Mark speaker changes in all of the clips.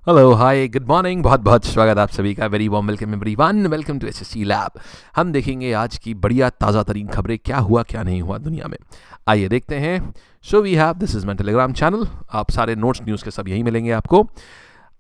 Speaker 1: Hello hi good morning, बहुत बहुत स्वागत आप सभी का। Very warm welcome everyone, welcome to SSC lab. हम देखेंगे आज की बढ़िया ताज़ा तरीन खबरें, क्या हुआ क्या नहीं हुआ दुनिया में। आइए देखते हैं। So we have, this is my Telegram channel. आप सारे नोट्स न्यूज़ के सब यहीं मिलेंगे आपको।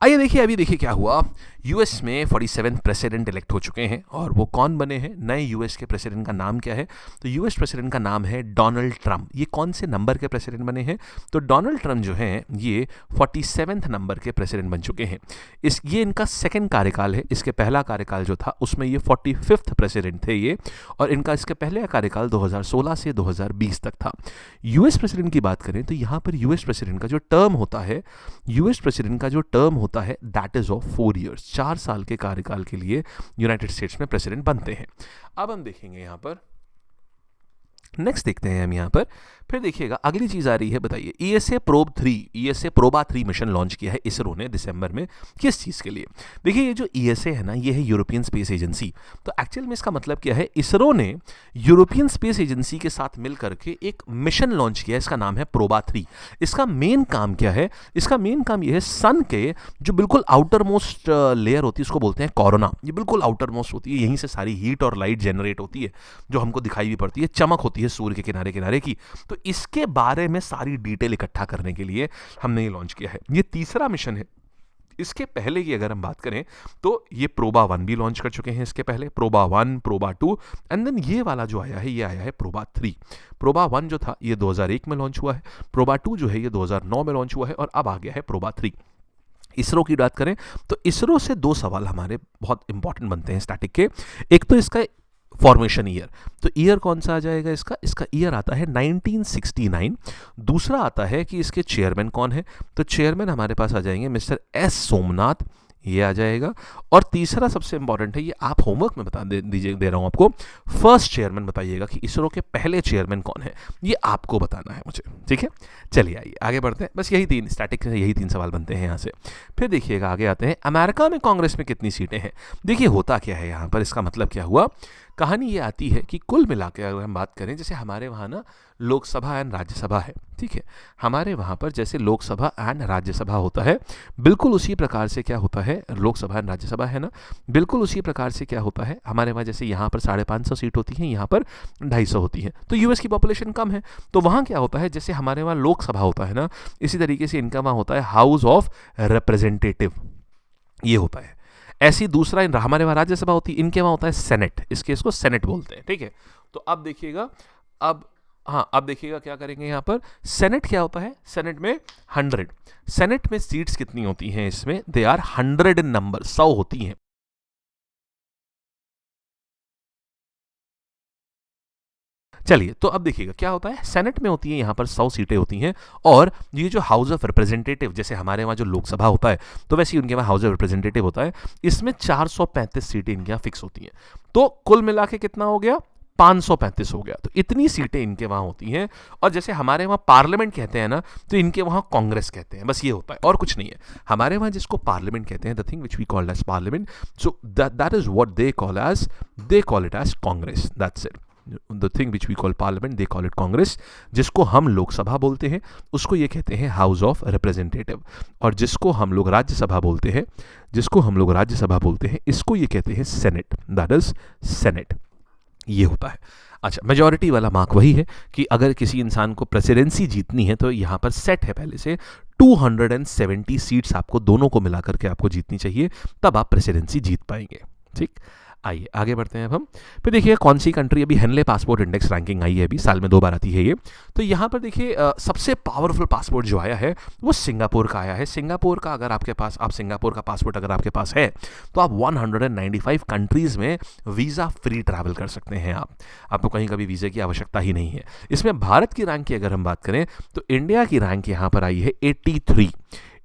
Speaker 1: आइए देखिए, अभी देखिए क्या हुआ। यूएस में 47 प्रेसिडेंट इलेक्ट हो चुके हैं और वो कौन बने हैं, नए यूएस के प्रेसिडेंट का नाम क्या है। तो यूएस प्रेसिडेंट का नाम है डोनाल्ड ट्रंप। ये कौन से नंबर के प्रेसिडेंट बने हैं? तो डोनाल्ड ट्रंप जो हैं ये 47th नंबर के प्रेसिडेंट बन चुके हैं। ये इनका सेकंड कार्यकाल है। इसके पहला कार्यकाल जो था उसमें ये 45th प्रेसिडेंट थे ये, और इनका इसके पहले कार्यकाल 2016 से 2020 तक था। यूएस प्रेसिडेंट की बात करें तो यहाँ पर यूएस प्रेसिडेंट का जो टर्म होता है, दैट इज ऑफ 4 ईयर्स। 4 साल के कार्यकाल के लिए यूनाइटेड स्टेट्स में प्रेसिडेंट बनते हैं। अब हम देखेंगे यहाँ पर, नेक्स्ट देखते हैं हम यहाँ पर। फिर देखिएगा अगली चीज आ रही है, बताइए। ईएसए प्रोबा 3 मिशन लॉन्च किया है इसरो ने दिसंबर में। किस चीज के लिए? देखिए, ये जो ईएसए है ना, ये है यूरोपियन स्पेस एजेंसी। तो एक्चुअल में इसका मतलब क्या है, इसरो ने यूरोपियन स्पेस एजेंसी के साथ मिलकर के एक मिशन लॉन्च किया है। इसका नाम है प्रोबा 3। इसका मेन काम क्या है? इसका मेन काम ये है, सन के जो बिल्कुल आउटर मोस्ट लेयर होती है, उसको बोलते हैं कोरोना। ये बिल्कुल आउटर मोस्ट होती है, यहीं से सारी हीट और लाइट जनरेट होती है, जो हमको दिखाई भी पड़ती है, चमक होती है सूर्य के किनारे किनारे की। तो इसके बारे में सारी डिटेल इकट्ठा करने के लिए हमने ये लॉन्च किया है। ये तीसरा मिशन है। इसके पहले की अगर हम बात करें तो ये प्रोबा 1 भी लॉन्च कर चुके हैं। इसके पहले प्रोबा 1, प्रोबा 2 एंड देन ये वाला जो आया है, ये आया है प्रोबा 3। प्रोबा 1 जो था ये 2001 में लॉन्च हुआ है, प्रोबा 2 जो है ये 2009 में लॉन्च हुआ है, और अब आ गया है प्रोबा 3। इसरो की बात करें तो इसरो से 2 सवाल हमारे बहुत इंपॉर्टेंट बनते हैं स्टैटिक के। एक तो इसका फॉर्मेशन ईयर। तो ईयर कौन सा आ जाएगा इसका ईयर आता है 1969। दूसरा आता है कि इसके चेयरमैन कौन है। तो चेयरमैन हमारे पास आ जाएंगे मिस्टर एस सोमनाथ, ये आ जाएगा। और तीसरा सबसे इंपॉर्टेंट है, ये आप होमवर्क में दे रहा हूं आपको। फर्स्ट चेयरमैन बताइएगा कि इसरो के पहले चेयरमैन कौन है, ये आपको बताना है मुझे, ठीक है। चलिए आइए आगे बढ़ते हैं। बस यही 3 स्टैटिक से यही 3 सवाल बनते हैं यहाँ से। फिर देखिएगा आगे आते हैं, अमेरिका में कांग्रेस में कितनी सीटें हैं। देखिए होता क्या है यहाँ पर, इसका मतलब क्या हुआ। कहानी ये आती है कि कुल मिला के अगर हम बात करें, जैसे हमारे वहाँ ना लोकसभा एंड राज्यसभा है, ठीक है। हमारे वहाँ पर जैसे लोकसभा एंड राज्यसभा होता है, बिल्कुल उसी प्रकार से क्या होता है, लोकसभा एंड राज्यसभा है ना, बिल्कुल उसी प्रकार से क्या होता है हमारे वहाँ, जैसे यहाँ पर 550 सीट होती हैं, यहाँ पर 250 होती हैं। तो यूएस की पॉपुलेशन कम है, तो वहाँ क्या होता है, जैसे हमारे वहाँ लोकसभा होता है ना, इसी तरीके से इनका वहाँ होता है हाउस ऑफ रिप्रेजेंटेटिव, ये होता है। ऐसी दूसरा हमारे वहाँ राज्यसभा होती है, इनके वहाँ होता है सेनेट, इसको सेनेट बोलते हैं, ठीक है। तो अब देखिएगा, अब देखिएगा क्या करेंगे यहाँ पर। सेनेट क्या होता है, सेनेट में 100। सेनेट में सीट्स कितनी होती हैं इसमें, दे आर 100 इन नंबर, 100 होती हैं। चलिए, तो अब देखिएगा क्या होता है, सेनेट में होती है यहाँ पर 100 सीटें होती हैं, और ये जो हाउस ऑफ रिप्रेजेंटेटिव, जैसे हमारे वहाँ जो लोकसभा होता है, तो वैसे ही उनके वहाँ हाउस ऑफ रिप्रेजेंटेटिव होता है, इसमें 435 सीटें इनके यहाँ फिक्स होती हैं। तो कुल मिला के कितना हो गया, 535 हो गया। तो इतनी सीटें इनके वहाँ होती हैं। और जैसे हमारे वहाँ पार्लियामेंट कहते हैं ना, तो इनके वहाँ कांग्रेस कहते हैं, बस ये होता है और कुछ नहीं है। हमारे वहाँ जिसको पार्लियामेंट कहते हैं, the thing which we call as parliament, so that is what they call it as Congress, that's it. The thing which we call parliament, they call it Congress. जिसको हम लोकसभा बोलते हैं उसको ये कहते हैं हाउस ऑफ रिप्रेजेंटेटिव, और जिसको हम लोग राज्यसभा बोलते हैं, इसको ये कहते हैं सेनेट, दैट इज सेनेट, ये होता है। अच्छा, मेजॉरिटी वाला मार्क वही है कि अगर किसी इंसान को प्रेसिडेंसी जीतनी है तो यहाँ पर सेट है पहले से 270 सीट्स आपको दोनों को मिलाकर के आपको जीतनी चाहिए, तब आप प्रेसिडेंसी जीत पाएंगे, ठीक। आइए आगे बढ़ते हैं अब हम। फिर देखिए कौन सी कंट्री, अभी हेनले पासपोर्ट इंडेक्स रैंकिंग आई है, अभी साल में 2 बार आती है ये। तो यहाँ पर देखिए सबसे पावरफुल पासपोर्ट जो आया है वो सिंगापुर का आया है। सिंगापुर का अगर आपके पास, सिंगापुर का पासपोर्ट अगर आपके पास है तो आप 195 कंट्रीज़ में वीज़ा फ्री ट्रैवल कर सकते हैं। आपको कहीं कभी वीज़े की आवश्यकता ही नहीं है। इसमें भारत की रैंक की अगर हम बात करें तो इंडिया की रैंक यहाँ पर आई है 83।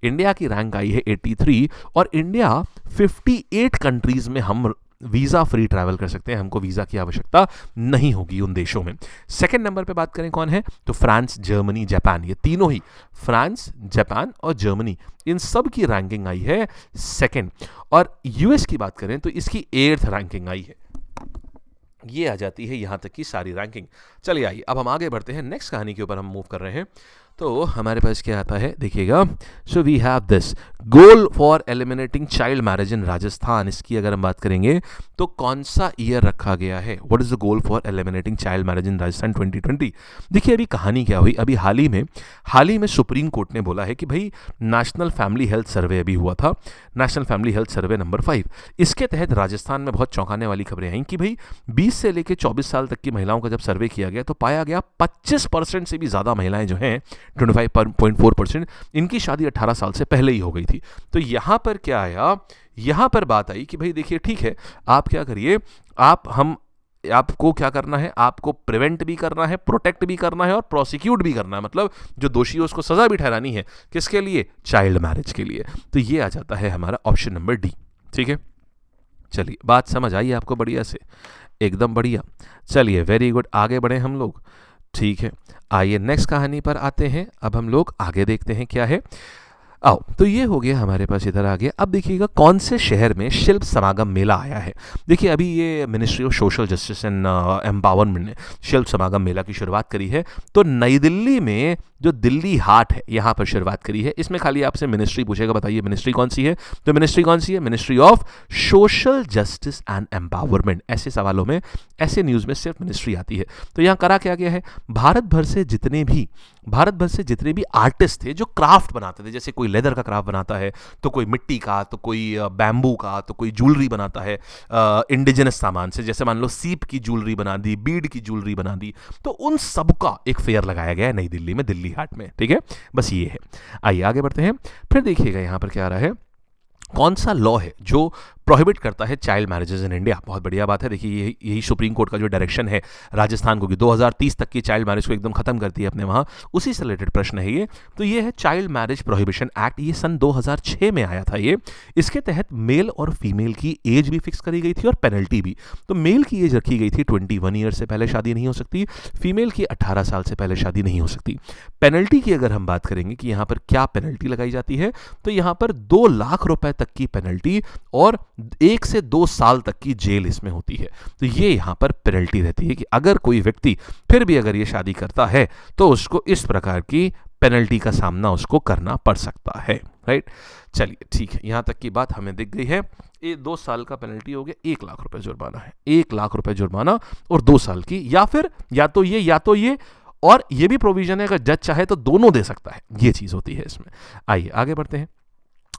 Speaker 1: इंडिया की रैंक आई है 83, और इंडिया 58 कंट्रीज़ में हम वीज़ा फ्री ट्रैवल कर सकते हैं, हमको वीज़ा की आवश्यकता नहीं होगी उन देशों में। सेकंड नंबर पे बात करें कौन है, तो फ्रांस, जर्मनी, जापान, ये तीनों ही, फ्रांस, जापान और जर्मनी, इन सब की रैंकिंग आई है सेकंड। और यूएस की बात करें तो इसकी 8th रैंकिंग आई है। ये आ जाती है यहाँ तक की सारी रैंकिंग। चलिए आइए अब हम आगे बढ़ते हैं, नेक्स्ट कहानी के ऊपर हम मूव कर रहे हैं। तो हमारे पास क्या आता है देखिएगा, so we have this goal for eliminating child marriage in Rajasthan. इसकी अगर हम बात करेंगे तो कौन सा ईयर रखा गया है, what is the goal for eliminating child marriage in Rajasthan 2020। देखिए अभी कहानी क्या हुई, अभी हाल ही में सुप्रीम कोर्ट ने बोला है कि भाई नेशनल फैमिली हेल्थ सर्वे अभी हुआ था, national family health survey number 5, इसके तहत राजस्थान में बहुत चौंकाने वाली खबरें आई कि भाई 20 से लेकर 24 साल तक की महिलाओं का जब सर्वे किया गया तो पाया गया 25% से भी ज़्यादा महिलाएं जो हैं 25.4%, इनकी शादी 18 साल से पहले ही हो गई थी। तो यहाँ पर क्या आया, यहाँ पर बात आई कि भाई देखिए ठीक है, आप क्या करिए, आपको क्या करना है, आपको प्रिवेंट भी करना है, प्रोटेक्ट भी करना है और प्रोसिक्यूट भी करना है, मतलब जो दोषी है उसको सजा भी ठहरानी है, किसके लिए, चाइल्ड मैरिज के लिए। तो ये आ जाता है हमारा ऑप्शन नंबर डी। ठीक है, चलिए बात समझ आई आपको बढ़िया से, एकदम बढ़िया। चलिए वेरी गुड, आगे बढ़े हम लोग। ठीक है, आइए नेक्स्ट कहानी पर आते हैं। अब हम लोग आगे देखते हैं क्या है। आओ, तो ये हो गया हमारे पास, इधर आ गया। अब देखिएगा कौन से शहर में शिल्प समागम मेला आया है। देखिए अभी ये ministry of Social Justice and empowerment ने शिल्प समागम मेला की शुरुआत करी है। तो नई दिल्ली में जो दिल्ली हाट है यहाँ पर शुरुआत करी है। इसमें खाली आपसे मिनिस्ट्री पूछेगा, बताइए मिनिस्ट्री कौन सी है, तो मिनिस्ट्री कौन सी है, ministry of Social Justice and empowerment. ऐसे सवालों में, ऐसे न्यूज़ में सिर्फ मिनिस्ट्री आती है। तो यहाँ करा क्या गया है, भारत भर से जितने भी आर्टिस्ट थे जो क्राफ्ट बनाते थे, जैसे कोई लेदर का क्राफ्ट बनाता है, तो कोई मिट्टी का, तो कोई बैम्बू का, तो कोई ज्वेलरी बनाता है इंडिजिनस सामान से, जैसे मान लो सीप की ज्वेलरी बना दी, बीड की ज्वेलरी बना दी, तो उन सबका एक फेयर लगाया गया है नई दिल्ली में, दिल्ली हाट में। ठीक है, बस ये है। आइए आगे बढ़ते हैं। फिर देखिएगा यहाँ पर क्या आ रहा है, कौन सा लॉ है जो प्रोहिबिट करता है चाइल्ड मैरिजेज इन इंडिया। बहुत बढ़िया बात है। देखिए यही सुप्रीम कोर्ट का जो डायरेक्शन है राजस्थान को कि 2030 तक की चाइल्ड मैरिज को एकदम खत्म करती है अपने वहाँ, उसी से रिलेटेड प्रश्न है ये। तो ये है चाइल्ड मैरिज प्रोहिबिशन एक्ट, ये सन 2006 में आया था ये। इसके तहत मेल और फीमेल की एज भी फिक्स करी गई थी और पेनल्टी भी। तो मेल की एज रखी गई थी 21 ईयर से पहले शादी नहीं हो सकती, फीमेल की 18 साल से पहले शादी नहीं हो सकती। पेनल्टी की अगर हम बात करेंगे कि यहाँ पर क्या पेनल्टी लगाई जाती है, तो यहाँ पर 2 लाख रुपए तक की पेनल्टी और 1 से 2 साल तक की जेल इसमें होती है। तो ये यहां पर पेनल्टी रहती है कि अगर कोई व्यक्ति फिर भी अगर ये शादी करता है तो उसको इस प्रकार की पेनल्टी का सामना उसको करना पड़ सकता है। राइट, चलिए ठीक है, यहां तक की बात हमें दिख गई है। ये 2 साल का पेनल्टी हो गया, 1 लाख रुपए जुर्माना है, 1 लाख रुपए जुर्माना और 2 साल की, या फिर या तो ये और ये भी प्रोविजन है अगर जज चाहे तो दोनों दे सकता है, ये चीज होती है इसमें। आइए आगे बढ़ते हैं।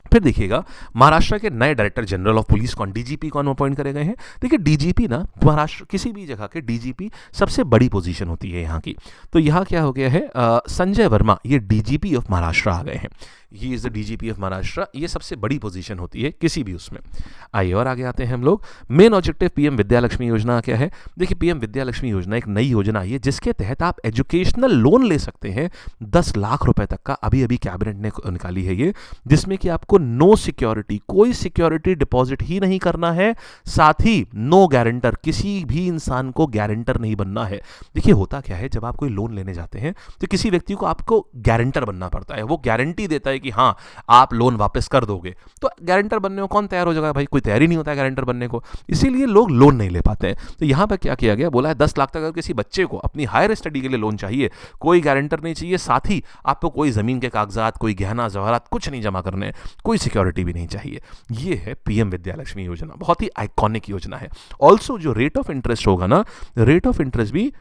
Speaker 1: फिर देखिएगा महाराष्ट्र के नए डायरेक्टर जनरल ऑफ पुलिस कौन, डीजीपी कौन अपॉइंट करे गए हैं। देखिए डीजीपी ना, महाराष्ट्र किसी भी जगह के डीजीपी सबसे बड़ी पोजीशन होती है यहाँ की। तो यहाँ क्या हो गया है, संजय वर्मा ये डीजीपी ऑफ महाराष्ट्र आ गए हैं। He is the DGP of Maharashtra, ये सबसे बड़ी पोजीशन होती है किसी भी उसमें। आइए और आगे आते हैं हम लोग। Main objective PM Vidya Lakshmi योजना क्या है। देखिए पीएम विद्या लक्ष्मी योजना एक नई योजना आई है जिसके तहत आप एजुकेशनल लोन ले सकते हैं 10 लाख रुपए तक का। अभी कैबिनेट ने निकाली है ये, जिसमें कि आपको नो सिक्योरिटी, कोई सिक्योरिटी डिपॉजिट ही नहीं करना है, साथ ही नो गारंटर, किसी भी इंसान को गारंटर नहीं बनना है। देखिए होता क्या है, जब आप कोई लोन लेने जाते हैं तो किसी व्यक्ति को आपको गारंटर बनना पड़ता है, वो गारंटी देता है कि हाँ आप लोन वापस कर दोगे। तो गारंटर बनने को कौन तैयार हो जाएगा भाई, कोई तैयार ही नहीं होता है गारंटर बनने को, इसीलिए लोग लोन नहीं ले पाते हैं। तो यहां पर क्या किया गया, बोला है 10 लाख तक अगर किसी बच्चे को अपनी हायर स्टडी के लिए लोन चाहिए, कोई गारंटर नहीं चाहिए, साथ ही आपको कोई जमीन के कागजात, कोई गहना जवाहरात कुछ नहीं जमा करने, कोई सिक्योरिटी भी नहीं चाहिए। ये है पीएम विद्या लक्ष्मी योजना, बहुत ही आइकॉनिक योजना है। ऑल्सो जो रेट ऑफ इंटरेस्ट होगा ना, रेट ऑफ इंटरेस्ट भी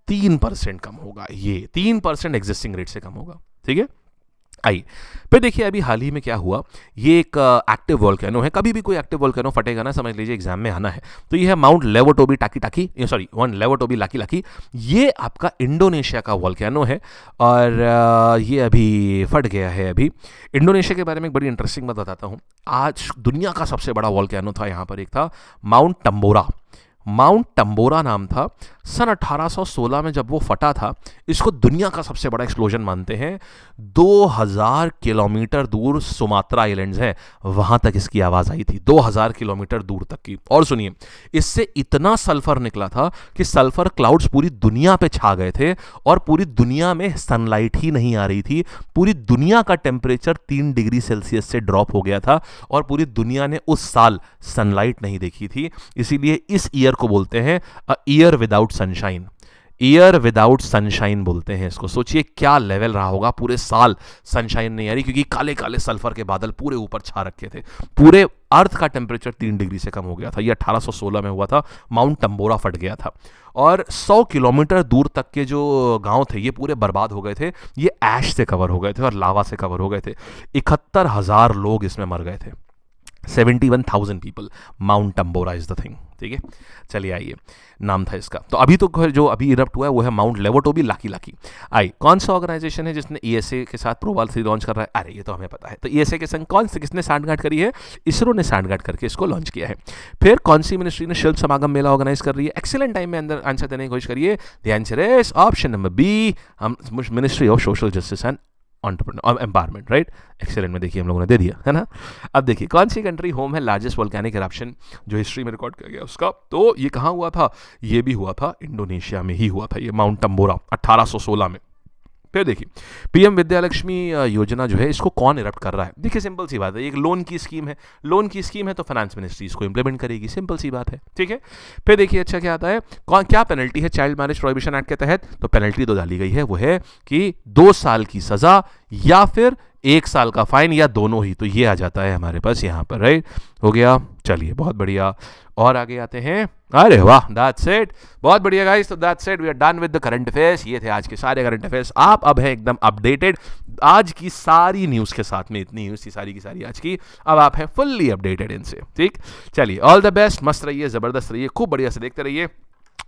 Speaker 1: 3% कम होगा, ये 3% एग्जिस्टिंग रेट से कम होगा। ठीक है, आइए फिर देखिए अभी हाल ही में क्या हुआ, ये एक एक्टिव वोल्केनो है। कभी भी कोई एक्टिव वोल्केनो फटेगा ना, समझ लीजिए एग्जाम में आना है, तो ये है Mount Lewotobi Lewotobi Laki Laki. ये आपका इंडोनेशिया का वोल्केनो है और ये अभी फट गया है। अभी इंडोनेशिया के बारे में एक बड़ी इंटरेस्टिंग बात बताता हूँ। आज दुनिया का सबसे बड़ा वोल्केनो था, यहाँ पर एक था माउंट टम्बोरा नाम था। सन 1816 में जब वो फटा था, इसको दुनिया का सबसे बड़ा एक्सप्लोजन मानते हैं। 2000 किलोमीटर दूर सुमात्रा आइलैंड्स है, वहां तक इसकी आवाज आई थी, 2000 किलोमीटर दूर तक की। और सुनिए, इससे इतना सल्फर निकला था कि सल्फर क्लाउड्स पूरी दुनिया पे छा गए थे और पूरी दुनिया में सनलाइट ही नहीं आ रही थी। पूरी दुनिया का टेम्परेचर 3 डिग्री सेल्सियस से ड्रॉप हो गया था और पूरी दुनिया ने उस साल सनलाइट नहीं देखी थी। इसीलिए इस ईयर को बोलते हैं a year without sunshine. Year without sunshine बोलते हैं इसको। सोचिए क्या लेवल रहा होगा, पूरे साल सनशाइन नहीं आ रही क्योंकि काले काले सल्फर के बादल पूरे ऊपर छा रखे थे। पूरे अर्थ का टेम्परेचर 3 डिग्री से कम हो गया था। ये 1816 में हुआ था, माउंट टम्बोरा फट गया था और 100 किलोमीटर दूर तक के जो गांव थे ये पूरे बर्बाद हो गए थे। ये ऐश से कवर हो गए थे और लावा से कवर हो गए थे। 71,000 लोग इसमें मर गए थे। 71,000 people. Mount Tambora is the thing. ठीक है, चलिए आइए, नाम था इसका। तो अभी तो जो अभी इरप्ट हुआ है वो है माउंट लेवोटोबी लाकी लाकी। आई कौन सा ऑर्गेनाइजेशन है जिसने ईएसए के साथ प्रोबाल 3 लॉन्च कर रहा है? अरे ये तो हमें पता है। तो ईएसए के संग कौन से किसने सांठगांठ करी है? इसरो ने सांठगांठ करके इसको लॉन्च किया है। फिर कौन सी मिनिस्ट्री ने शिल्प समागम मेला ऑर्गेनाइज कर रही है? एक्सीलेंट टाइम में अंदर आंसर देने की कोशिश करिए। The answer is option number B, Ministry of Social Justice and Empowerment. Right, excellent में देखिए हम लोगों ने दे दिया है ना। अब देखिए कौन सी कंट्री होम है लार्जेस्ट वोल्केनिक इरप्शन जो हिस्ट्री में रिकॉर्ड किया गया उसका? तो ये कहाँ हुआ था? ये भी हुआ था इंडोनेशिया में ही हुआ था, ये माउंट टम्बोरा 1816 में। फिर देखिए पीएम विद्यालक्ष्मी योजना जो है इसको कौन इरप्ट कर रहा है? देखिए सिंपल सी बात है, एक लोन की स्कीम है। लोन की स्कीम है तो फाइनेंस मिनिस्ट्री इसको इंप्लीमेंट करेगी, सिंपल सी बात है। ठीक है, फिर देखिए अच्छा क्या आता है, कौन क्या पेनल्टी है चाइल्ड मैरिज प्रोहिबिशन एक्ट के तहत? तो पेनल्टी तो डाली गई है, वो है कि 2 साल की सजा या फिर 1 साल का फाइन या दोनों ही। तो ये आ जाता है हमारे पास यहाँ पर। राइट, हो गया, चलिए बहुत बढ़िया। और आगे आते हैं। अरे वाह, दैट्स इट, बहुत बढ़िया गाइस। तो that's it, we are done with the current affairs. ये थे आज के सारे करंट अफेयर्स। आप अब हैं एकदम अपडेटेड आज की सारी न्यूज़ के साथ में। इतनी न्यूज़ थी सारी की सारी आज की, अब आप हैं फुल्ली अपडेटेड इनसे। ठीक, चलिए ऑल द बेस्ट, मस्त रहिए, ज़बरदस्त रहिए, खूब बढ़िया से देखते रहिए।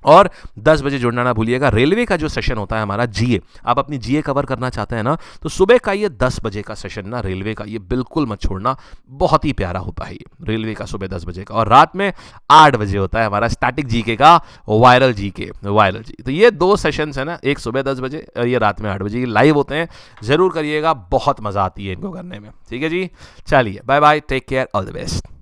Speaker 1: और 10 बजे जुड़ना ना भूलिएगा। रेलवे का जो सेशन होता है हमारा जीए, आप अपनी जीए कवर करना चाहते हैं ना, तो सुबह का ये 10 बजे का सेशन ना रेलवे का, ये बिल्कुल मत छोड़ना, बहुत ही प्यारा होता है ये रेलवे का सुबह 10 बजे का। और रात में 8 बजे होता है हमारा स्टैटिक जीके का वायरल जी। तो ये 2 सेशंस है ना, एक सुबह 10 बजे और ये रात में 8 बजे लाइव होते हैं। जरूर करिएगा, बहुत मजा आती है इनको करने में। ठीक है जी, चलिए bye bye, take care, all the best.